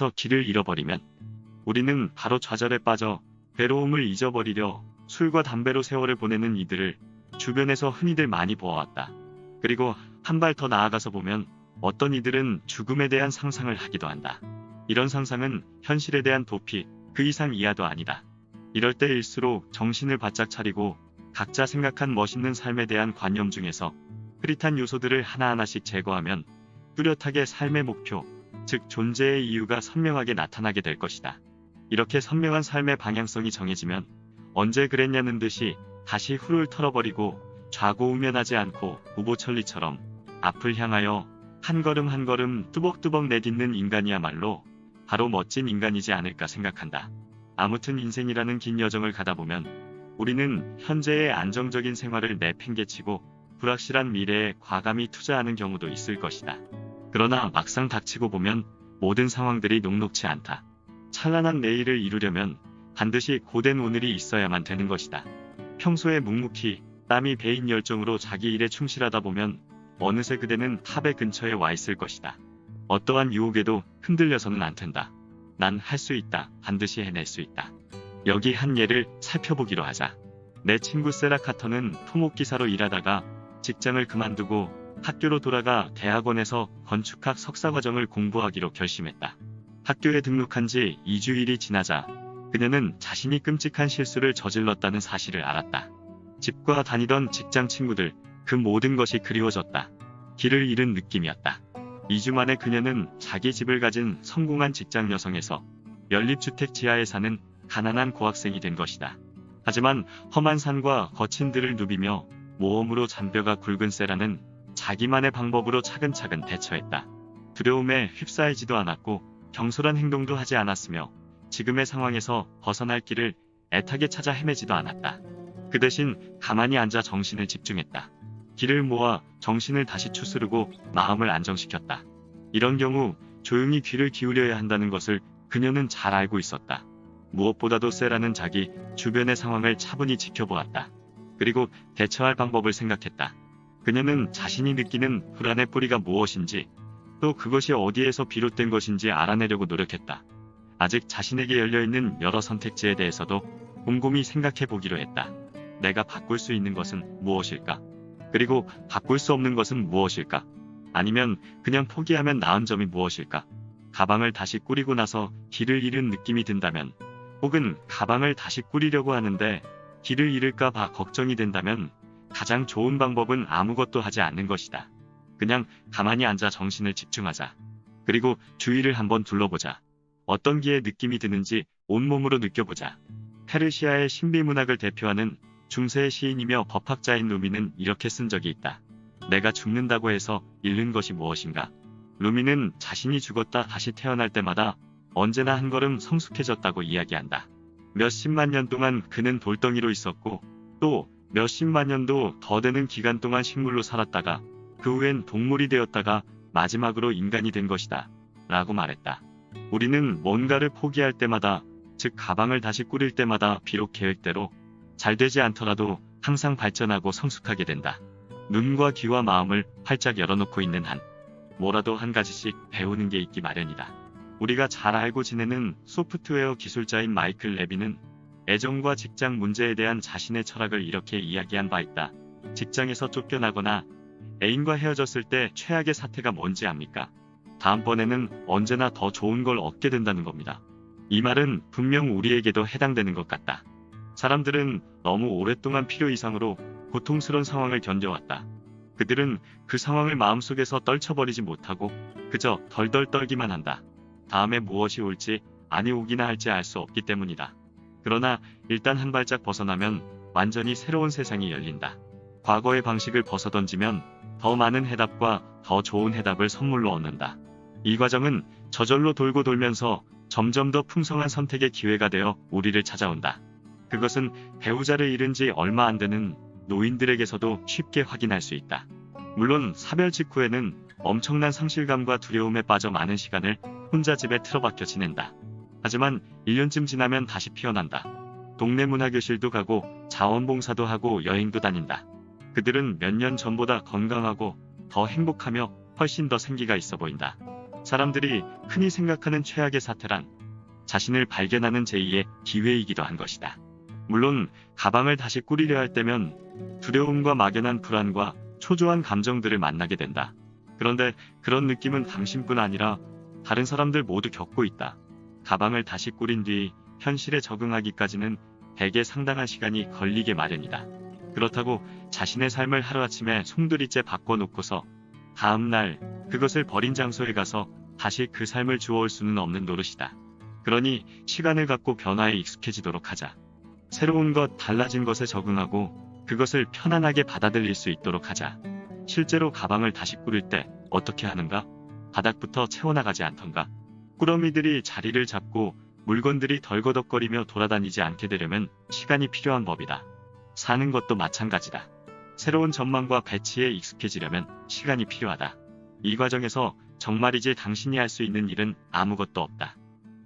앞에서 길을 잃어버리면 우리는 바로 좌절에 빠져 괴로움을 잊어버리려 술과 담배로 세월을 보내는 이들을 주변에서 흔히들 많이 보아왔다. 그리고 한 발 더 나아가서 보면 어떤 이들은 죽음에 대한 상상을 하기도 한다. 이런 상상은 현실에 대한 도피, 그 이상 이하도 아니다. 이럴 때일수록 정신을 바짝 차리고 각자 생각한 멋있는 삶에 대한 관념 중에서 흐릿한 요소들을 하나하나씩 제거하면 뚜렷하게 삶의 목표, 즉 존재의 이유가 선명하게 나타나게 될 것이다. 이렇게 선명한 삶의 방향성이 정해지면 언제 그랬냐는 듯이 다시 훌훌 털어버리고 좌고우면하지 않고 우보천리처럼 앞을 향하여 한 걸음 한 걸음 뚜벅뚜벅 내딛는 인간이야말로 바로 멋진 인간이지 않을까 생각한다. 아무튼 인생이라는 긴 여정을 가다 보면 우리는 현재의 안정적인 생활을 내팽개치고 불확실한 미래에 과감히 투자하는 경우도 있을 것이다. 그러나 막상 닥치고 보면 모든 상황들이 녹록치 않다. 찬란한 내일을 이루려면 반드시 고된 오늘이 있어야만 되는 것이다. 평소에 묵묵히 땀이 배인 열정으로 자기 일에 충실하다 보면 어느새 그대는 탑의 근처에 와 있을 것이다. 어떠한 유혹에도 흔들려서는 안 된다. 난 할 수 있다. 반드시 해낼 수 있다. 여기 한 예를 살펴보기로 하자. 내 친구 세라 카터는 토목기사로 일하다가 직장을 그만두고 학교로 돌아가 대학원에서 건축학 석사과정을 공부하기로 결심했다. 학교에 등록한 지 2주일이 지나자 그녀는 자신이 끔찍한 실수를 저질렀다는 사실을 알았다. 집과 다니던 직장 친구들, 그 모든 것이 그리워졌다. 길을 잃은 느낌이었다. 2주 만에 그녀는 자기 집을 가진 성공한 직장 여성에서 연립주택 지하에 사는 가난한 고학생이 된 것이다. 하지만 험한 산과 거친 들을 누비며 모험으로 잔뼈가 굵은 세라는 자기만의 방법으로 차근차근 대처했다. 두려움에 휩싸이지도 않았고 경솔한 행동도 하지 않았으며 지금의 상황에서 벗어날 길을 애타게 찾아 헤매지도 않았다. 그 대신 가만히 앉아 정신을 집중했다. 길을 모아 정신을 다시 추스르고 마음을 안정시켰다. 이런 경우 조용히 귀를 기울여야 한다는 것을 그녀는 잘 알고 있었다. 무엇보다도 세라는 자기 주변의 상황을 차분히 지켜보았다. 그리고 대처할 방법을 생각했다. 그녀는 자신이 느끼는 불안의 뿌리가 무엇인지 또 그것이 어디에서 비롯된 것인지 알아내려고 노력했다. 아직 자신에게 열려있는 여러 선택지에 대해서도 곰곰이 생각해 보기로 했다. 내가 바꿀 수 있는 것은 무엇일까? 그리고 바꿀 수 없는 것은 무엇일까? 아니면 그냥 포기하면 나은 점이 무엇일까? 가방을 다시 꾸리고 나서 길을 잃은 느낌이 든다면, 혹은 가방을 다시 꾸리려고 하는데 길을 잃을까 봐 걱정이 된다면 가장 좋은 방법은 아무것도 하지 않는 것이다. 그냥 가만히 앉아 정신을 집중하자. 그리고 주위를 한번 둘러보자. 어떤 기의 느낌이 드는지 온몸으로 느껴보자. 페르시아의 신비문학을 대표하는 중세의 시인이며 법학자인 루미는 이렇게 쓴 적이 있다. 내가 죽는다고 해서 잃는 것이 무엇인가? 루미는 자신이 죽었다 다시 태어날 때마다 언제나 한 걸음 성숙해졌다고 이야기한다. 몇십만 년 동안 그는 돌덩이로 있었고 또 몇십만 년도 더 되는 기간 동안 식물로 살았다가 그 후엔 동물이 되었다가 마지막으로 인간이 된 것이다. 라고 말했다. 우리는 뭔가를 포기할 때마다, 즉 가방을 다시 꾸릴 때마다 비록 계획대로 잘 되지 않더라도 항상 발전하고 성숙하게 된다. 눈과 귀와 마음을 활짝 열어놓고 있는 한 뭐라도 한 가지씩 배우는 게 있기 마련이다. 우리가 잘 알고 지내는 소프트웨어 기술자인 마이클 레비는 애정과 직장 문제에 대한 자신의 철학을 이렇게 이야기한 바 있다. 직장에서 쫓겨나거나 애인과 헤어졌을 때 최악의 사태가 뭔지 압니까? 다음번에는 언제나 더 좋은 걸 얻게 된다는 겁니다. 이 말은 분명 우리에게도 해당되는 것 같다. 사람들은 너무 오랫동안 필요 이상으로 고통스러운 상황을 견뎌왔다. 그들은 그 상황을 마음속에서 떨쳐버리지 못하고 그저 덜덜 떨기만 한다. 다음에 무엇이 올지 아니 오기나 할지 알 수 없기 때문이다. 그러나 일단 한 발짝 벗어나면 완전히 새로운 세상이 열린다. 과거의 방식을 벗어던지면 더 많은 해답과 더 좋은 해답을 선물로 얻는다. 이 과정은 저절로 돌고 돌면서 점점 더 풍성한 선택의 기회가 되어 우리를 찾아온다. 그것은 배우자를 잃은 지 얼마 안 되는 노인들에게서도 쉽게 확인할 수 있다. 물론 사별 직후에는 엄청난 상실감과 두려움에 빠져 많은 시간을 혼자 집에 틀어박혀 지낸다. 하지만 1년쯤 지나면 다시 피어난다. 동네 문화교실도 가고 자원봉사도 하고 여행도 다닌다. 그들은 몇 년 전보다 건강하고 더 행복하며 훨씬 더 생기가 있어 보인다. 사람들이 흔히 생각하는 최악의 사태란 자신을 발견하는 제2의 기회이기도 한 것이다. 물론 가방을 다시 꾸리려 할 때면 두려움과 막연한 불안과 초조한 감정들을 만나게 된다. 그런데 그런 느낌은 당신뿐 아니라 다른 사람들 모두 겪고 있다. 가방을 다시 꾸린 뒤 현실에 적응하기까지는 대개 상당한 시간이 걸리게 마련이다. 그렇다고 자신의 삶을 하루아침에 송두리째 바꿔놓고서 다음날 그것을 버린 장소에 가서 다시 그 삶을 주워올 수는 없는 노릇이다. 그러니 시간을 갖고 변화에 익숙해지도록 하자. 새로운 것, 달라진 것에 적응하고 그것을 편안하게 받아들일 수 있도록 하자. 실제로 가방을 다시 꾸릴 때 어떻게 하는가? 바닥부터 채워나가지 않던가? 꾸러미들이 자리를 잡고 물건들이 덜거덕거리며 돌아다니지 않게 되려면 시간이 필요한 법이다. 사는 것도 마찬가지다. 새로운 전망과 배치에 익숙해지려면 시간이 필요하다. 이 과정에서 정말이지 당신이 할 수 있는 일은 아무것도 없다.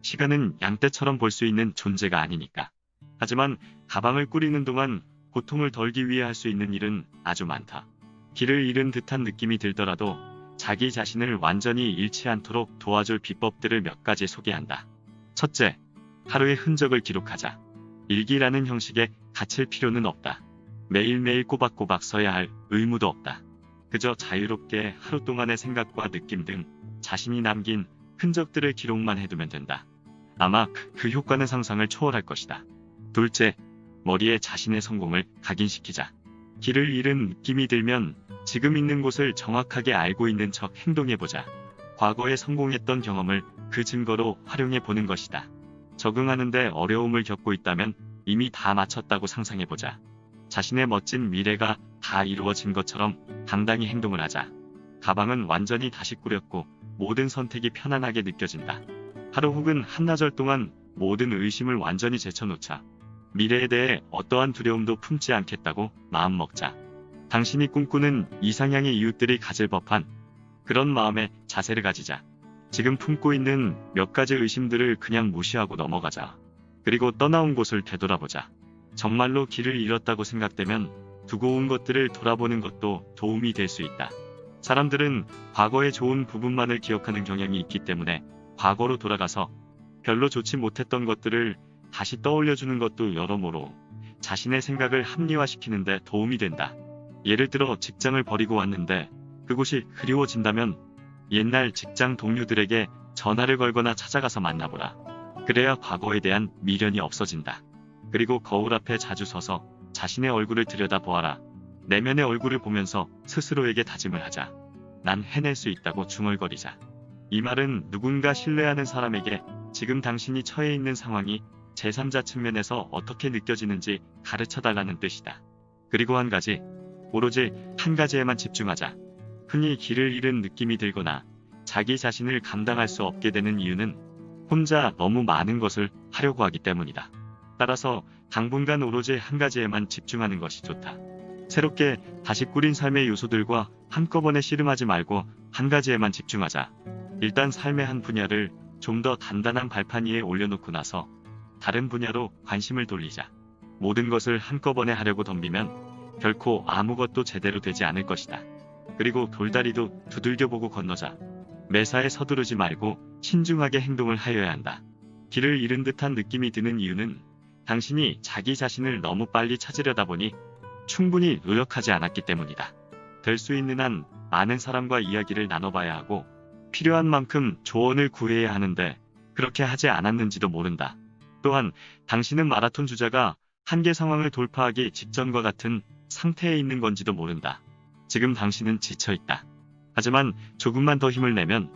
시간은 양떼처럼 볼 수 있는 존재가 아니니까. 하지만 가방을 꾸리는 동안 고통을 덜기 위해 할 수 있는 일은 아주 많다. 길을 잃은 듯한 느낌이 들더라도 자기 자신을 완전히 잃지 않도록 도와줄 비법들을 몇 가지 소개한다. 첫째, 하루의 흔적을 기록하자. 일기라는 형식에 갇힐 필요는 없다. 매일매일 꼬박꼬박 써야 할 의무도 없다. 그저 자유롭게 하루 동안의 생각과 느낌 등 자신이 남긴 흔적들을 기록만 해두면 된다. 아마 그 효과는 상상을 초월할 것이다. 둘째, 머리에 자신의 성공을 각인시키자. 길을 잃은 느낌이 들면 지금 있는 곳을 정확하게 알고 있는 척 행동해보자. 과거에 성공했던 경험을 그 증거로 활용해보는 것이다. 적응하는데 어려움을 겪고 있다면 이미 다 마쳤다고 상상해보자. 자신의 멋진 미래가 다 이루어진 것처럼 당당히 행동을 하자. 가방은 완전히 다시 꾸렸고 모든 선택이 편안하게 느껴진다. 하루 혹은 한나절 동안 모든 의심을 완전히 제쳐놓자. 미래에 대해 어떠한 두려움도 품지 않겠다고 마음먹자. 당신이 꿈꾸는 이상향의 이웃들이 가질 법한 그런 마음의 자세를 가지자. 지금 품고 있는 몇 가지 의심들을 그냥 무시하고 넘어가자. 그리고 떠나온 곳을 되돌아보자. 정말로 길을 잃었다고 생각되면 두고 온 것들을 돌아보는 것도 도움이 될 수 있다. 사람들은 과거의 좋은 부분만을 기억하는 경향이 있기 때문에 과거로 돌아가서 별로 좋지 못했던 것들을 다시 떠올려주는 것도 여러모로 자신의 생각을 합리화시키는 데 도움이 된다. 예를 들어 직장을 버리고 왔는데 그곳이 그리워진다면 옛날 직장 동료들에게 전화를 걸거나 찾아가서 만나보라. 그래야 과거에 대한 미련이 없어진다. 그리고 거울 앞에 자주 서서 자신의 얼굴을 들여다보아라. 내면의 얼굴을 보면서 스스로에게 다짐을 하자. 난 해낼 수 있다고 중얼거리자. 이 말은 누군가 신뢰하는 사람에게 지금 당신이 처해 있는 상황이 제3자 측면에서 어떻게 느껴지는지 가르쳐달라는 뜻이다. 그리고 한 가지, 오로지 한 가지에만 집중하자. 흔히 길을 잃은 느낌이 들거나 자기 자신을 감당할 수 없게 되는 이유는 혼자 너무 많은 것을 하려고 하기 때문이다. 따라서 당분간 오로지 한 가지에만 집중하는 것이 좋다. 새롭게 다시 꾸린 삶의 요소들과 한꺼번에 씨름하지 말고 한 가지에만 집중하자. 일단 삶의 한 분야를 좀 더 단단한 발판 위에 올려놓고 나서 다른 분야로 관심을 돌리자. 모든 것을 한꺼번에 하려고 덤비면 결코 아무것도 제대로 되지 않을 것이다. 그리고 돌다리도 두들겨보고 건너자. 매사에 서두르지 말고 신중하게 행동을 하여야 한다. 길을 잃은 듯한 느낌이 드는 이유는 당신이 자기 자신을 너무 빨리 찾으려다 보니 충분히 노력하지 않았기 때문이다. 될 수 있는 한 많은 사람과 이야기를 나눠봐야 하고 필요한 만큼 조언을 구해야 하는데 그렇게 하지 않았는지도 모른다. 또한 당신은 마라톤 주자가 한계 상황을 돌파하기 직전과 같은 상태에 있는 건지도 모른다. 지금 당신은 지쳐있다. 하지만 조금만 더 힘을 내면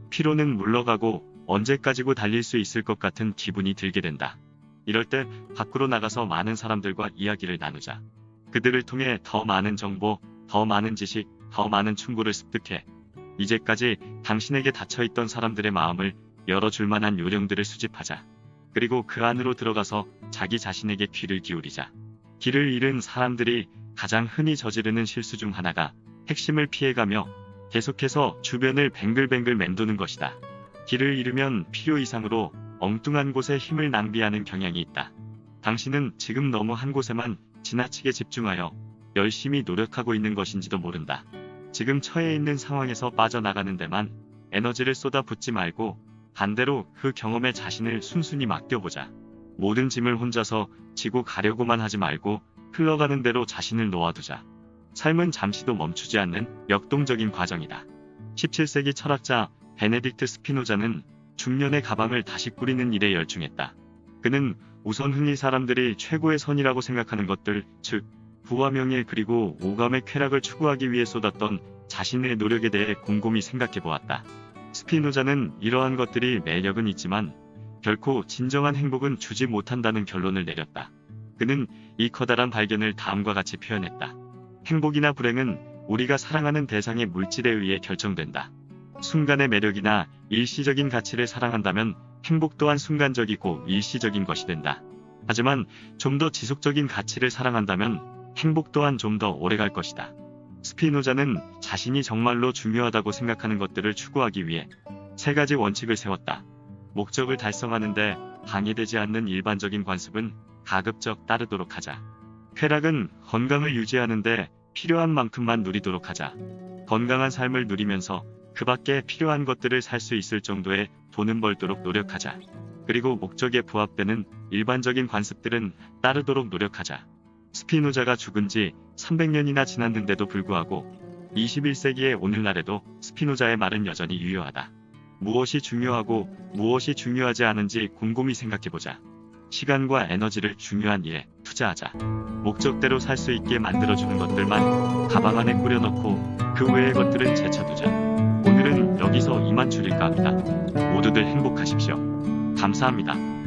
피로는 물러가고 언제까지고 달릴 수 있을 것 같은 기분이 들게 된다. 이럴 때 밖으로 나가서 많은 사람들과 이야기를 나누자. 그들을 통해 더 많은 정보, 더 많은 지식, 더 많은 충고를 습득해 이제까지 당신에게 닫혀있던 사람들의 마음을 열어줄 만한 요령들을 수집하자. 그리고 그 안으로 들어가서 자기 자신에게 귀를 기울이자. 길을 잃은 사람들이 가장 흔히 저지르는 실수 중 하나가 핵심을 피해가며 계속해서 주변을 뱅글뱅글 맴도는 것이다. 길을 잃으면 필요 이상으로 엉뚱한 곳에 힘을 낭비하는 경향이 있다. 당신은 지금 너무 한 곳에만 지나치게 집중하여 열심히 노력하고 있는 것인지도 모른다. 지금 처해 있는 상황에서 빠져나가는 데만 에너지를 쏟아붓지 말고 반대로 그 경험에 자신을 순순히 맡겨보자. 모든 짐을 혼자서 지고 가려고만 하지 말고 흘러가는 대로 자신을 놓아두자. 삶은 잠시도 멈추지 않는 역동적인 과정이다. 17세기 철학자 베네딕트 스피노자는 중년의 가방을 다시 꾸리는 일에 열중했다. 그는 우선 흔히 사람들이 최고의 선이라고 생각하는 것들, 즉 부와 명예 그리고 오감의 쾌락을 추구하기 위해 쏟았던 자신의 노력에 대해 곰곰이 생각해 보았다. 스피노자는 이러한 것들이 매력은 있지만 결코 진정한 행복은 주지 못한다는 결론을 내렸다. 그는 이 커다란 발견을 다음과 같이 표현했다. 행복이나 불행은 우리가 사랑하는 대상의 물질에 의해 결정된다. 순간의 매력이나 일시적인 가치를 사랑한다면 행복 또한 순간적이고 일시적인 것이 된다. 하지만 좀 더 지속적인 가치를 사랑한다면 행복 또한 좀 더 오래갈 것이다. 스피노자는 자신이 정말로 중요하다고 생각하는 것들을 추구하기 위해 3가지 원칙을 세웠다. 목적을 달성하는데 방해되지 않는 일반적인 관습은 가급적 따르도록 하자. 쾌락은 건강을 유지하는데 필요한 만큼만 누리도록 하자. 건강한 삶을 누리면서 그 밖에 필요한 것들을 살 수 있을 정도의 돈은 벌도록 노력하자. 그리고 목적에 부합되는 일반적인 관습들은 따르도록 노력하자. 스피노자가 죽은 지 300년이나 지났는데도 불구하고 21세기의 오늘날에도 스피노자의 말은 여전히 유효하다. 무엇이 중요하고 무엇이 중요하지 않은지 곰곰이 생각해보자. 시간과 에너지를 중요한 일에 투자하자. 목적대로 살 수 있게 만들어주는 것들만 가방 안에 꾸려넣고 그 외의 것들은 제쳐두자. 오늘은 여기서 이만 줄일까 합니다. 모두들 행복하십시오. 감사합니다.